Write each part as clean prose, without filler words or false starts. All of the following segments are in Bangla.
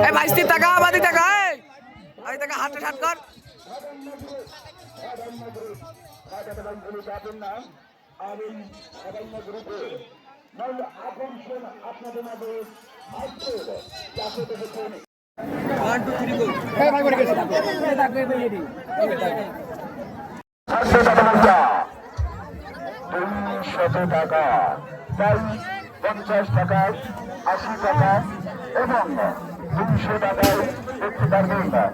এই 22 টাকা বাদি টাকা এই আই টাকা হাতে হাত কর আপনাদের মাঝে আসছে One, two, three, go. Hey, bhai, bhai, bhai. টাকা 50 টাকা 80 টাকা এবং 200 টাকায় দেখতে পারবেন না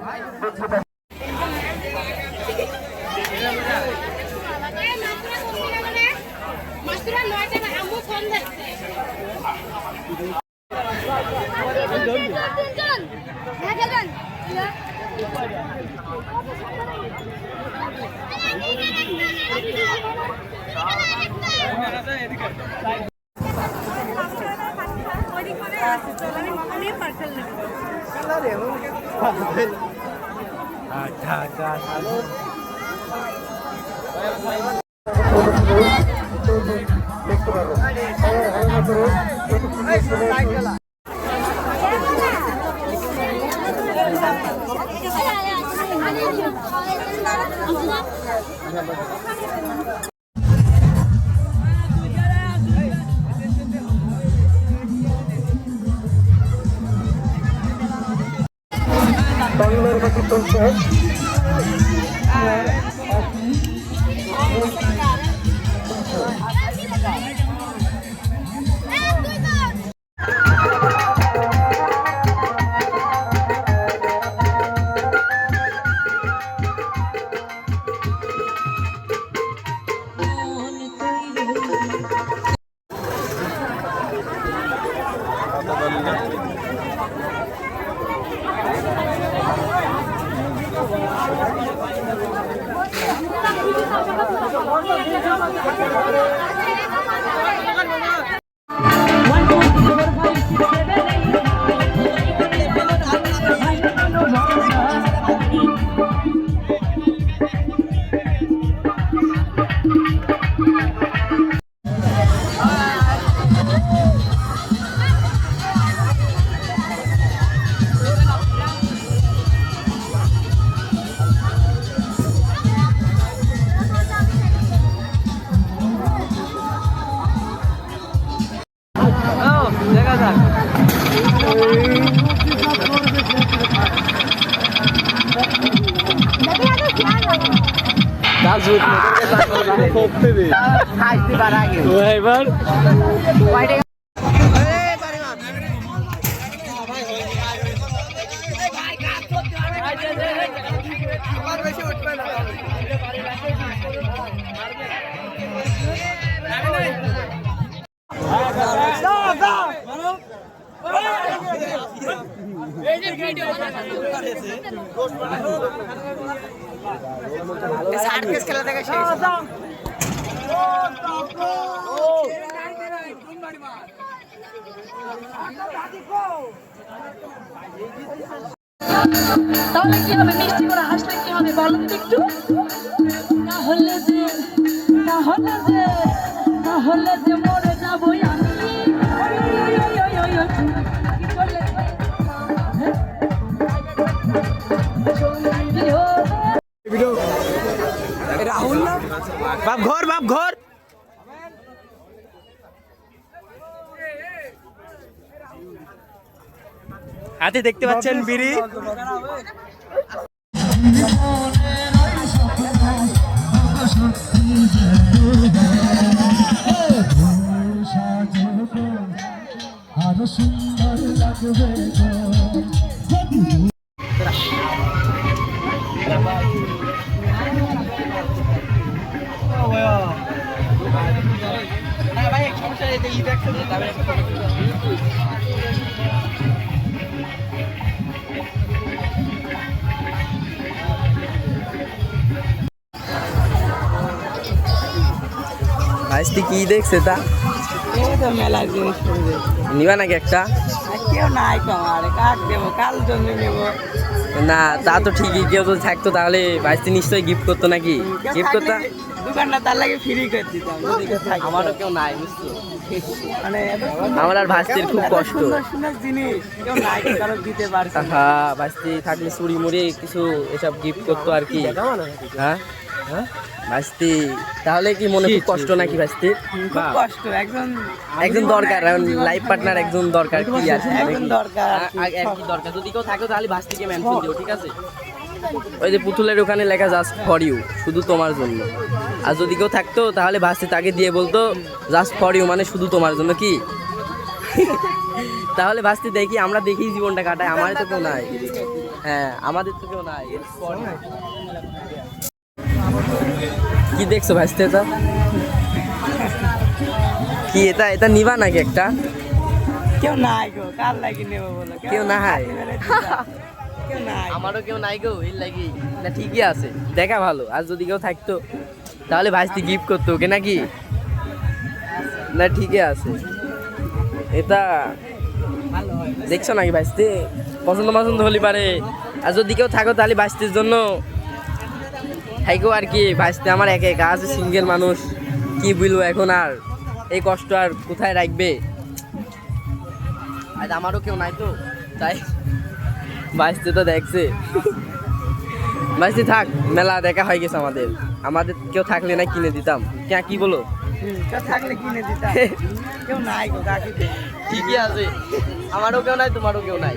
বাংলার গতি চলছে সার্কেস খেলা থেকে শেষ তাহলে কি হবে মিষ্টি করে হাসলে কি হবে বলুন তো একটু তাহলে যে মরে যাবো আমি রাহুল না বাপ ঘর হাতে দেখতে পাচ্ছেন বিড়ি আরো সুন্দর লাগবে ভাইস্তি কি দেখছে তা মেলার জিনিস নিবা নাকি একটা কেউ নাই তো আমার, কাক দেবো, কাল জন্য নেবো। না তা তো ঠিকই, কেউ তো থাকতো তাহলে ভাইস্তি নিশ্চয়ই গিফট করতো নাকি? কেউ গিফট থাকলে করতো। দোকানটা তার লাগে ফ্রি করে দিতাম যদি কেউ থাকে। আমারও কেউ নাই বুঝছো, মানে এত আমার আর ভাস্তির খুব কষ্ট। সুন্দর সুন্দর জিনিস কেউ নাই, কারো দিতে পারছে না। হ্যাঁ ভাস্তি থাকলে চুরি মুড়ি কিছু এসব গিফট করতো আর কি। হ্যাঁ হ্যাঁ ভাস্তি তাহলে কি মনে খুব কষ্ট নাকি ভাস্তি? খুব কষ্ট, একজন একজন দরকার, লাইফ পার্টনার একজন দরকার, কি আছে একজন দরকার আর কি। আর কি দরকার, যদি কেউ থাকে তাহলে ভাস্তিকে মেনশন দিও, ঠিক আছে? ওই যে পুতুলের ওখানে লেখা জাস্ট ফর ইউ, শুধু তোমার জন্য। আর যদি কেউ থাকতো তাহলে ভাস্তি তাকে দিয়ে বলতো জাস্ট ফর ইউ মানে শুধু তোমার জন্য, কি? তাহলে ভাস্তি দেখি, আমরা দেখি জীবনটা কাটাই, আমাদের তো কেউ নাই। হ্যাঁ আমাদের তো কেউ নাই। কি দেখছো ভাস্তি? এটা কি? এটা নিবা নাকি একটা? কেউ নাই গো, কার লাগি নেবো বলো? কেউ নাই। কেউ নাই। আমারও কেউ নাই গো, এর লাগি। না ঠিকই আছে, দেখা ভালো। আর যদি কেউ থাকতো তাহলে ভাস্তি গিফট করতো ওকে নাকি? না ঠিকই আছে। এটা দেখছো নাকি ভাস্তি? পছন্দ পছন্দ হলে পারে। আর যদি কেউ থাকো তাহলে ভাস্তির জন্য থাইকো আর কি। ভাস্তি আমার একা একা আছে, সিঙ্গেল মানুষ, কি বলবো এখন আর, এই কষ্ট আর কোথায় রাখবে? আর আমারও কেউ নাই তো, তাই ভাস্তি তো দেখছে। ভাস্তি থাক, মেলা দেখা হয়ে গেছে আমাদের। আমাদের কেউ থাকলে না কিনে দিতাম, কি বলো? কেউ থাকলে কিনে দিতাম। কেউ নাই গো, কাকে দেবো? ঠিকই আছে, আমারও কেউ নাই, তোমারও কেউ নাই।